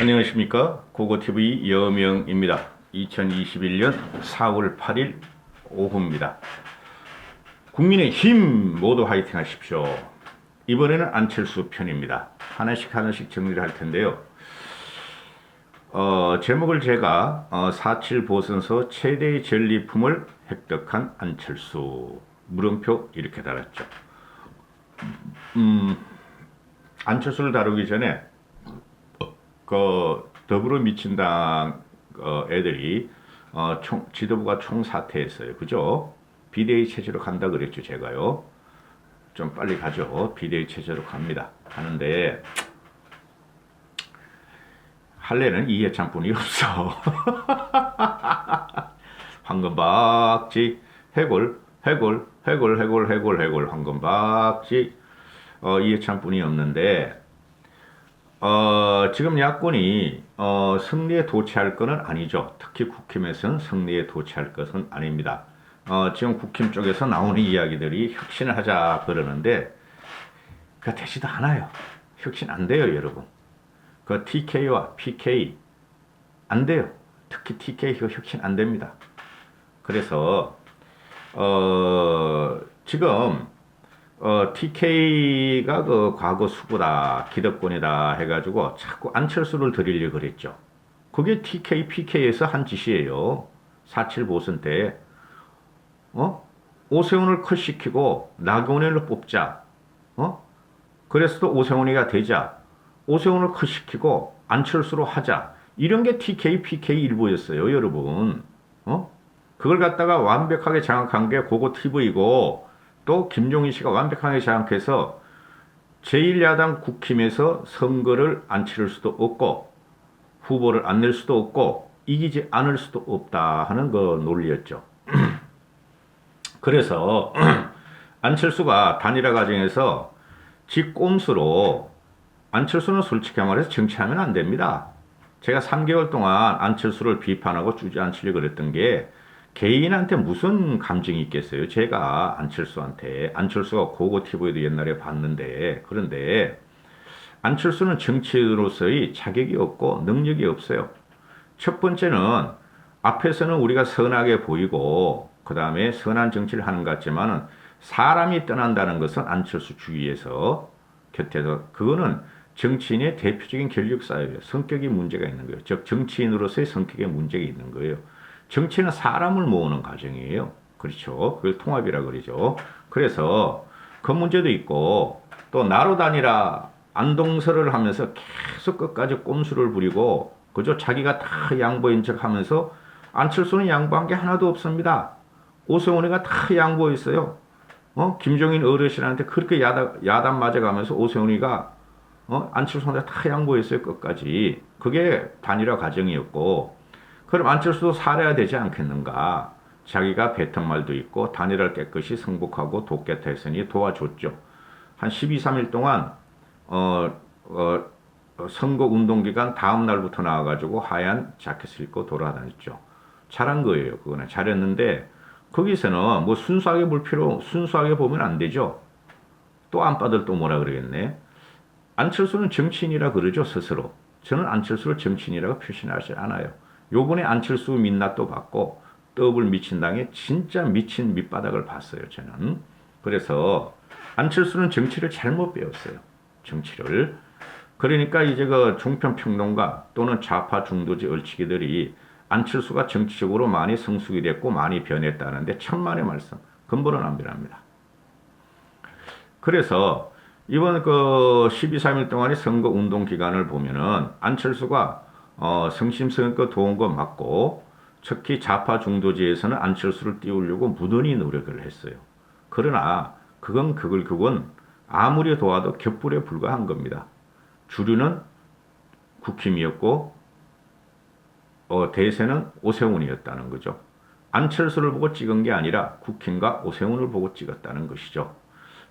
안녕하십니까. 고고TV 여명입니다. 2021년 4월 8일 오후입니다. 국민의힘 모두 화이팅 하십시오. 이번에는 안철수 편입니다. 하나씩 정리를 할 텐데요. 제목을 제가 4.7 보선서 최대의 전리품을 획득한 안철수 물음표 이렇게 달았죠. 안철수를 다루기 전에 더불어민주당 애들이 지도부가 총사퇴했어요. 그죠? 비대위 체제로 간다 그랬죠. 제가요. 좀 빨리 가죠. 비대위 체제로 갑니다. 가는데 할래는 이해찬뿐이 없어. 황금박지 해골 황금박지 이해찬뿐이 없는데 지금 야권이 승리에 도취할 것은 아니죠. 특히 국힘에서는 승리에 도취할 것은 아닙니다. 지금 국힘 쪽에서 나오는 이야기들이 혁신을 하자 그러는데 그 되지도 않아요. 혁신 안 돼요, 여러분. 그 TK와 PK 안 돼요. 특히 TK가 혁신 안 됩니다. 그래서 지금 TK가 그 과거 수구다, 기득권이다 해가지고 자꾸 안철수를 들이려고 그랬죠. 그게 TK, PK에서 한 짓이에요. 4.7 보선 때, 오세훈을 컷시키고 나경원을 뽑자. 그래서도 오세훈이가 되자. 오세훈을 컷시키고 안철수로 하자. 이런 게 TK, PK 일부였어요, 여러분. 그걸 갖다가 완벽하게 장악한 게 고고TV이고, 또 김종인 씨가 완벽하게 장악해서 제1야당 국힘에서 선거를 안 치를 수도 없고 후보를 안 낼 수도 없고 이기지 않을 수도 없다 하는 그 논리였죠. 그래서 안철수가 단일화 과정에서 지 꼼수로 안철수는 솔직히 말해서 정치하면 안 됩니다. 제가 3개월 동안 안철수를 비판하고 주저앉히려고 그랬던 게 개인한테 무슨 감정이 있겠어요? 제가 안철수가 고고TV에도 옛날에 봤는데, 그런데 안철수는 정치인으로서의 자격이 없고 능력이 없어요. 첫 번째는 앞에서는 우리가 선하게 보이고 그 다음에 선한 정치를 하는 것 같지만 사람이 떠난다는 것은 안철수 주위에서 곁에서 그거는 정치인의 대표적인 권력사예요. 성격이 문제가 있는 거예요. 즉 정치인으로서의 성격에 문제가 있는 거예요. 정치는 사람을 모으는 과정이에요. 그렇죠. 그걸 통합이라 그러죠. 그래서 그 문제도 있고 또 나로 다니라 안동설을 하면서 계속 끝까지 꼼수를 부리고 그죠. 자기가 다 양보인 척 하면서 안철수는 양보한 게 하나도 없습니다. 오세훈이가 다 양보했어요. 김종인 어르신한테 그렇게 야단 맞아가면서 오세훈이가 안철수한테 다 양보했어요. 끝까지. 그게 단일화 과정이었고 그럼 안철수도 살아야 되지 않겠는가? 자기가 뱉은 말도 있고 단일화를 깨끗이 승복하고 돕겠다 했으니 도와줬죠. 한 12, 3일 동안 선거 운동 기간 다음 날부터 나와가지고 하얀 자켓을 입고 돌아다녔죠. 잘한 거예요. 그거는 잘했는데 거기서는 뭐 순수하게 보면 안 되죠. 또 안빠들 또 뭐라 그러겠네. 안철수는 정치인이라 그러죠, 스스로. 저는 안철수를 정치인이라고 표시하지 않아요. 요번에 안철수 민낯도 받고 더블 미친당에 진짜 미친 밑바닥을 봤어요, 저는. 그래서 안철수는 정치를 잘못 배웠어요. 정치를. 그러니까 이제 그 종편평론가 또는 좌파 중도지 얼치기들이 안철수가 정치적으로 많이 성숙이 됐고 많이 변했다는데 천만의 말씀. 근본은 안 변합니다. 그래서 이번 그 12, 3일 동안의 선거 운동 기간을 보면은 안철수가 성심성의껏 도운 거 맞고 특히 좌파 중도지에서는 안철수를 띄우려고 무던히 노력을 했어요. 그러나 그건 아무리 도와도 격불에 불과한 겁니다. 주류는 국힘이었고 대세는 오세훈이었다는 거죠. 안철수를 보고 찍은 게 아니라 국힘과 오세훈을 보고 찍었다는 것이죠.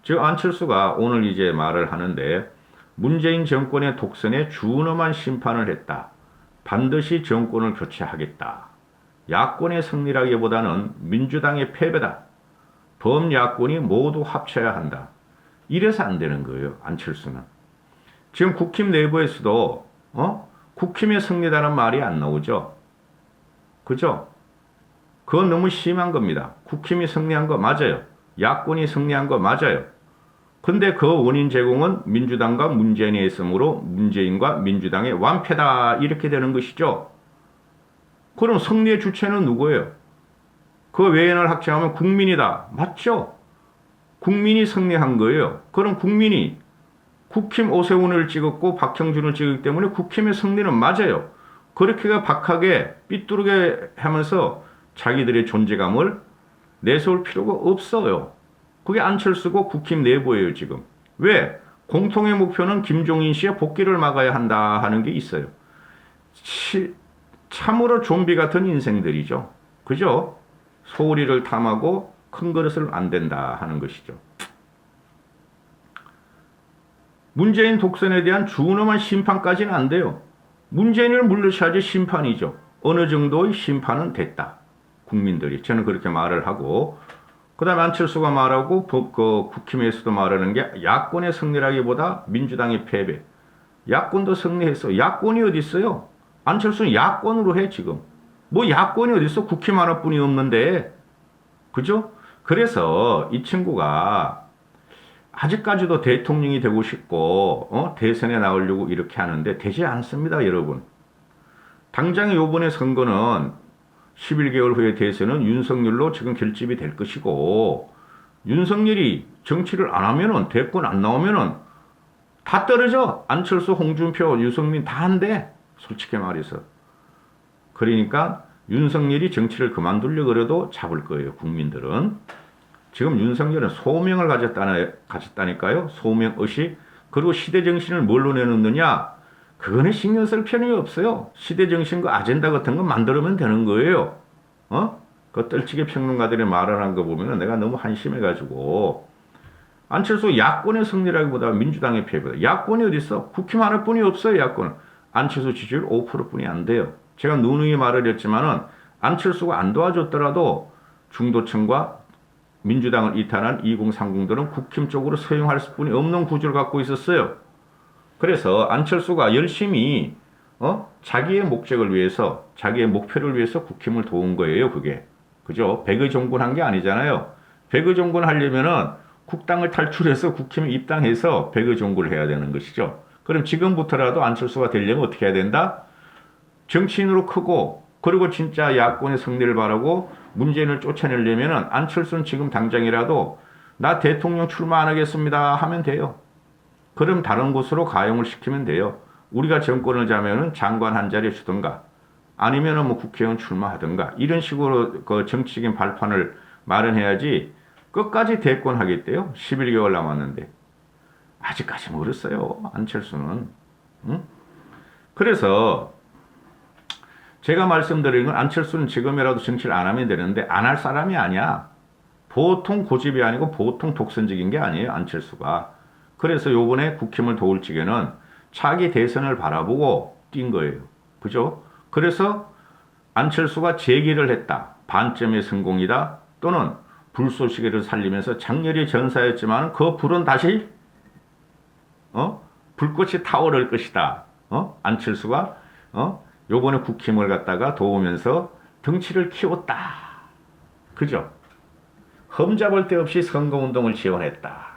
즉 안철수가 오늘 이제 말을 하는데 문재인 정권의 독선에 준엄한 심판을 했다. 반드시 정권을 교체하겠다. 야권의 승리라기보다는 민주당의 패배다. 범야권이 모두 합쳐야 한다. 이래서 안 되는 거예요, 안철수는. 지금 국힘 내부에서도 국힘의 승리다는 말이 안 나오죠. 그죠? 그건 너무 심한 겁니다. 국힘이 승리한 거 맞아요. 야권이 승리한 거 맞아요. 근데 그 원인 제공은 민주당과 문재인이 했으므로 문재인과 민주당의 완패다 이렇게 되는 것이죠. 그럼 승리의 주체는 누구예요? 그 외연을 확정하면 국민이다. 맞죠? 국민이 승리한 거예요. 그럼 국민이 국힘 오세훈을 찍었고 박형준을 찍었기 때문에 국힘의 승리는 맞아요. 그렇게가 박하게 삐뚤게 하면서 자기들의 존재감을 내세울 필요가 없어요. 그게 안철수고 국힘 내부예요, 지금. 왜? 공통의 목표는 김종인 씨의 복귀를 막아야 한다 하는 게 있어요. 참으로 좀비 같은 인생들이죠. 그죠? 소리를 탐하고 큰 그릇을 안 된다 하는 것이죠. 문재인 독선에 대한 준엄한 심판까지는 안 돼요. 문재인을 물러셔야지 심판이죠. 어느 정도의 심판은 됐다. 국민들이. 저는 그렇게 말을 하고 그 다음에 안철수가 말하고 국힘에서도 말하는 게 야권의 승리라기보다 민주당의 패배. 야권도 승리했어. 야권이 어디 있어요? 안철수는 야권으로 해 지금. 뭐 야권이 어디 있어? 국힘 하나뿐이 없는데. 그죠? 그래서 이 친구가 아직까지도 대통령이 되고 싶고 대선에 나오려고 이렇게 하는데 되지 않습니다, 여러분. 당장 요번에 선거는 11개월 후에 대선은 윤석열로 지금 결집이 될 것이고 윤석열이 정치를 안 하면은 대권 안 나오면은 다 떨어져. 안철수, 홍준표, 유승민 다 한대. 솔직히 말해서. 그러니까 윤석열이 정치를 그만두려고 그래도 잡을 거예요, 국민들은. 지금 윤석열은 소명을 가졌다니까요. 소명의식. 그리고 시대정신을 뭘로 내놓느냐. 그거는 신경 쓸 필요가 없어요. 시대정신 그 아젠다 같은 거 만들면 되는 거예요. 그 떨치기 평론가들이 말하는 거 보면 내가 너무 한심해가지고. 안철수 야권의 승리라기보다 민주당의 패배다. 야권이 어디 있어? 국힘 하나뿐이 없어요, 야권은. 안철수 지지율 5%뿐이 안 돼요. 제가 누누이 말을 했지만은 안철수가 안 도와줬더라도 중도층과 민주당을 이탈한 2030들은 국힘 쪽으로 서용할 수뿐이 없는 구조를 갖고 있었어요. 그래서 안철수가 열심히 자기의 목적을 위해서, 자기의 목표를 위해서 국힘을 도운 거예요, 그게. 그죠? 백의 종군한 게 아니잖아요. 백의 종군 하려면은 국당을 탈출해서 국힘에 입당해서 백의 종군을 해야 되는 것이죠. 그럼 지금부터라도 안철수가 되려면 어떻게 해야 된다? 정치인으로 크고, 그리고 진짜 야권의 승리를 바라고 문재인을 쫓아내려면은 안철수는 지금 당장이라도 나 대통령 출마 안 하겠습니다 하면 돼요. 그럼 다른 곳으로 가용을 시키면 돼요. 우리가 정권을 잡으면은 장관 한 자리 주든가 아니면은 뭐 국회의원 출마하든가 이런 식으로 그 정치적인 발판을 마련해야지 끝까지 대권하겠대요. 11개월 남았는데. 아직까지 멀었어요. 안철수는. 응? 그래서 제가 말씀드리는 건 안철수는 지금이라도 정치를 안 하면 되는데 안 할 사람이 아니야. 보통 고집이 아니고 보통 독선적인 게 아니에요. 안철수가. 그래서 요번에 국힘을 도울 적에는 차기 대선을 바라보고 뛴 거예요. 그죠? 그래서 안철수가 재기를 했다. 반점의 성공이다. 또는 불쏘시개를 살리면서 장렬히 전사했지만 그 불은 다시 불꽃이 타오를 것이다. 안철수가 요번에 국힘을 갖다가 도우면서 덩치를 키웠다. 그죠? 흠잡을 데 없이 선거운동을 지원했다.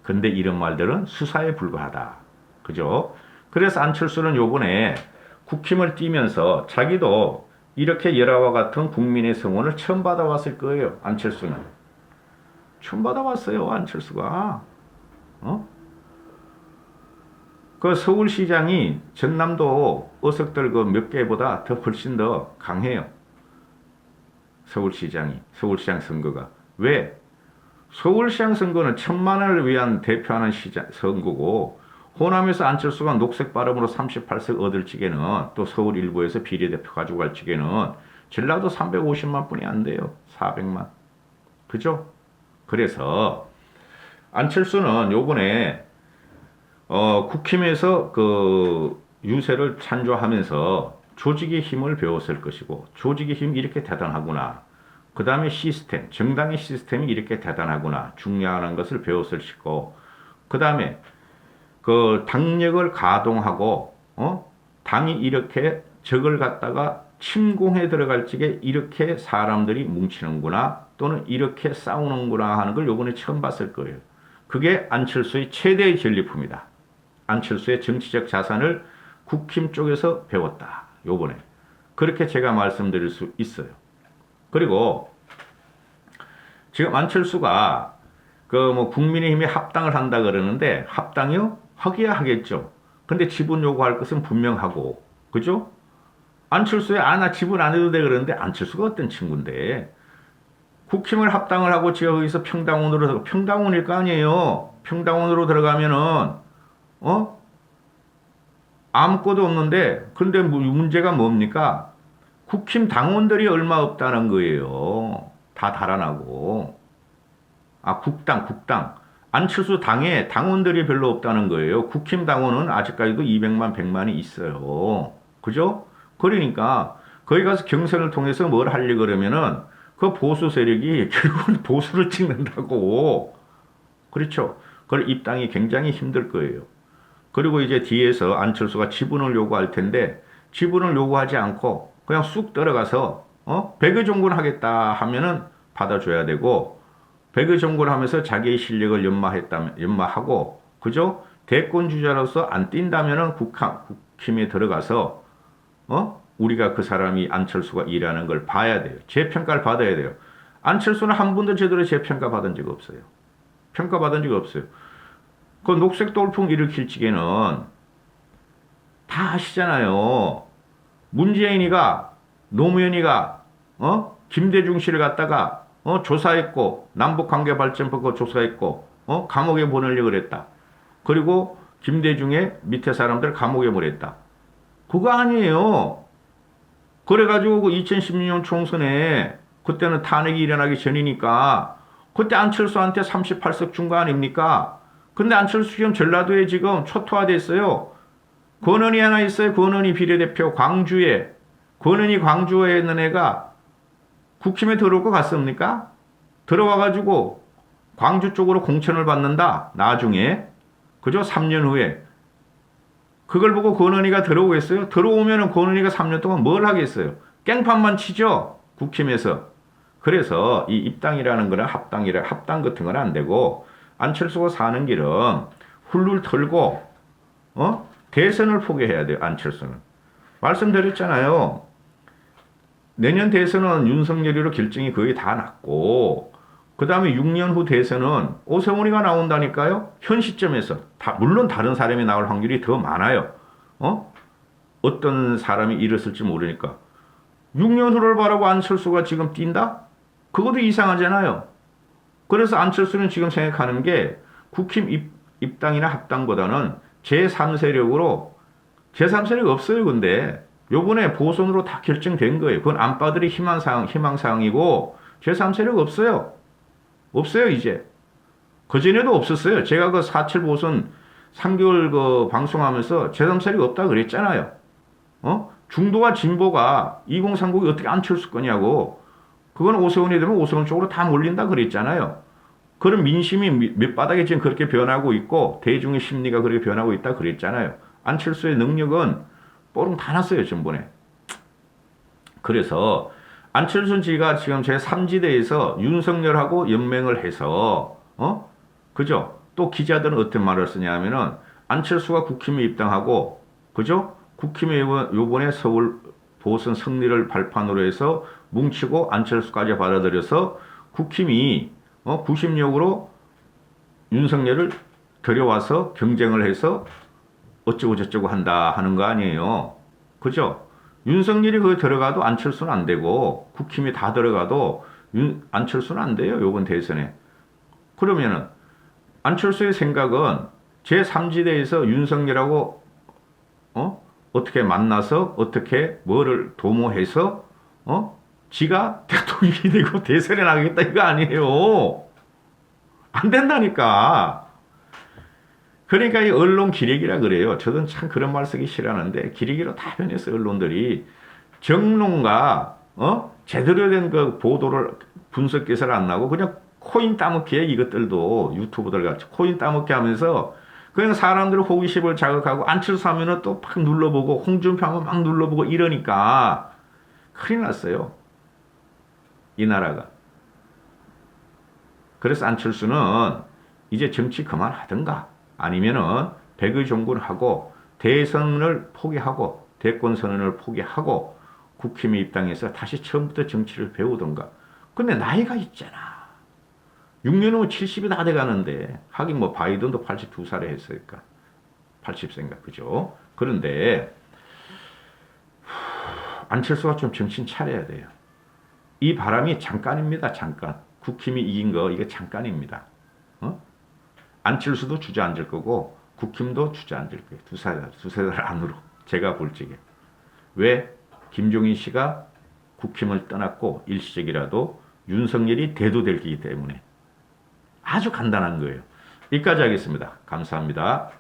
근데 이런 말들은 수사에 불과하다. 그죠? 그래서 안철수는 요번에 국힘을 뛰면서 자기도 이렇게 열화와 같은 국민의 성원을 처음 받아왔을 거예요. 안철수는. 처음 받아왔어요. 안철수가. 그 서울시장이 전남도 어석들 그 몇 개보다 더 훨씬 더 강해요. 서울시장 선거가. 왜? 서울시장 선거는 1,000만을 위한 대표하는 선거고 호남에서 안철수가 녹색 발음으로 38석 얻을 적에는 또 서울 일부에서 비례대표 가지고 갈 적에는 전라도 350만 뿐이 안 돼요. 400만. 그죠? 그래서 안철수는 요번에 국힘에서 그 유세를 찬조하면서 조직의 힘을 배웠을 것이고 조직의 힘이 이렇게 대단하구나. 그 다음에 시스템, 정당의 시스템이 이렇게 대단하구나. 중요한 것을 배웠을 것이고 그 다음에 그 당력을 가동하고 당이 이렇게 적을 갖다가 침공해 들어갈 적에 이렇게 사람들이 뭉치는구나 또는 이렇게 싸우는구나 하는 걸 요번에 처음 봤을 거예요. 그게 안철수의 최대의 전리품이다. 안철수의 정치적 자산을 국힘 쪽에서 배웠다. 요번에. 그렇게 제가 말씀드릴 수 있어요. 그리고 지금 안철수가 그 뭐 국민의힘에 합당을 한다 그러는데 합당이요? 하기야 하겠죠. 근데 지분 요구할 것은 분명하고 그죠? 안철수에 나 지분 안 해도 돼 그러는데 안철수가 어떤 친구인데 국힘을 합당을 하고 지가 거기서 평당원으로 평당원일 거 아니에요. 평당원으로 들어가면은 아무것도 없는데 근데 문제가 뭡니까? 국힘 당원들이 얼마 없다는 거예요. 다 달아나고. 국당. 안철수 당에 당원들이 별로 없다는 거예요. 국힘 당원은 아직까지도 200만, 100만이 있어요. 그죠? 그러니까 거기 가서 경선을 통해서 뭘 하려고 그러면은 그 보수 세력이 결국은 보수를 찍는다고. 그렇죠? 그걸 입당이 굉장히 힘들 거예요. 그리고 이제 뒤에서 안철수가 지분을 요구할 텐데 지분을 요구하지 않고 그냥 쑥 들어가서 백의 종군 하겠다 하면은 받아줘야 되고 백의 종군 하면서 자기의 실력을 연마하고 그죠? 대권 주자로서 안 뛴다면은 국힘에 들어가서 우리가 그 사람이 안철수가 일하는 걸 봐야 돼요. 재평가를 받아야 돼요. 안철수는 한 번도 제대로 재평가 받은 적 없어요. 평가받은 적 없어요. 그 녹색 돌풍 일으킬 적에는 다 아시잖아요. 문재인이가 노무현이가 김대중 씨를 갖다가 조사했고 남북관계발전법 조사했고 감옥에 보내려고 그랬다. 그리고 김대중의 밑에 사람들 감옥에 보냈다. 그거 아니에요. 그래가지고 그 2016년 총선에 그때는 탄핵이 일어나기 전이니까 그때 안철수한테 38석 준 거 아닙니까? 근데 안철수 지금 전라도에 지금 초토화됐어요. 권은희 하나 있어요. 권은희 비례대표 광주에. 권은희 광주에 있는 애가 국힘에 들어올 것 같습니까? 들어와가지고 광주 쪽으로 공천을 받는다. 나중에. 그죠? 3년 후에. 그걸 보고 권은희가 들어오겠어요? 들어오면은 권은희가 3년 동안 뭘 하겠어요? 깽판만 치죠? 국힘에서. 그래서 이 입당이라는 거는 합당 같은 건 안 되고 안철수가 사는 길은 훌훌 털고 대선을 포기해야 돼요. 안철수는. 말씀드렸잖아요. 내년 대선은 윤석열이로 결정이 거의 다 났고 그 다음에 6년 후 대선은 오세훈이가 나온다니까요. 현 시점에서 물론 다른 사람이 나올 확률이 더 많아요. 어떤 사람이 일었을지 모르니까 6년 후를 바라고 안철수가 지금 뛴다? 그것도 이상하잖아요. 그래서 안철수는 지금 생각하는 게 국힘 입당이나 합당보다는 제3세력으로 제3세력 없어요. 근데 요번에 보선으로 다 결정된 거예요. 그건 안빠들이 희망사항이고 제3세력 없어요. 없어요 이제. 그전에도 없었어요. 제가 그 4.7 보선 3개월 그 방송하면서 제3세력 없다 그랬잖아요. 중도와 진보가 2030이 어떻게 안철수 거냐고. 그건 오세훈이 되면 오세훈 쪽으로 다 몰린다 그랬잖아요. 그런 민심이 밑바닥에 지금 그렇게 변하고 있고 대중의 심리가 그렇게 변하고 있다 그랬잖아요. 안철수의 능력은 뽀롱 다 났어요 전번에. 그래서 안철수 씨가 지금 제3지대에서 윤석열하고 연맹을 해서 그죠? 또 기자들은 어떤 말을 쓰냐면은 안철수가 국힘에 입당하고 그죠? 국힘에 요번에 서울 보선 승리를 발판으로 해서 뭉치고 안철수까지 받아들여서 국힘이 90력으로 윤석열을 들여와서 경쟁을 해서 어쩌고 저쩌고 한다 하는 거 아니에요. 그죠? 윤석열이 거기 들어가도 안철수는 안 되고 국힘이 다 들어가도 안철수는 안 돼요. 요번 대선에. 그러면은 안철수의 생각은 제3지대에서 윤석열하고 어떻게 만나서 어떻게 뭐를 도모해서 지가 대통령이 되고 대선에 나가겠다 이거 아니에요. 안 된다니까. 그러니까 이 언론 기레기라 그래요. 저는 참 그런 말 쓰기 싫어하는데 기레기로 다 변했어요. 언론들이. 정론가 제대로 된 그 보도를 분석 개설 안 나고 그냥 코인 따먹기에 이것들도 유튜브들 같이 코인 따먹기 하면서 그냥 사람들의 호기심을 자극하고 안철수 하면은 또 막 눌러보고 홍준표 하면 막 눌러보고 이러니까 큰일 났어요. 이 나라가. 그래서 안철수는 이제 정치 그만하든가 아니면은 백의 종군을 하고 대선을 포기하고 대권 선언을 포기하고 국힘에 입당해서 다시 처음부터 정치를 배우든가. 근데 나이가 있잖아. 6년 후면 70이 다 돼가는데 하긴 뭐 바이든도 82살에 했으니까 80세인가 그죠? 그런데 안철수가 좀 정신 차려야 돼요. 이 바람이 잠깐입니다. 잠깐. 국힘이 이긴 거 이게 잠깐입니다. 어? 안철수도 주저앉을 거고 국힘도 주저앉을 거예요. 두세 달 안으로 제가 볼 적에. 왜? 김종인 씨가 국힘을 떠났고 일시적이라도 윤석열이 대두되기 때문에 아주 간단한 거예요. 여기까지 하겠습니다. 감사합니다.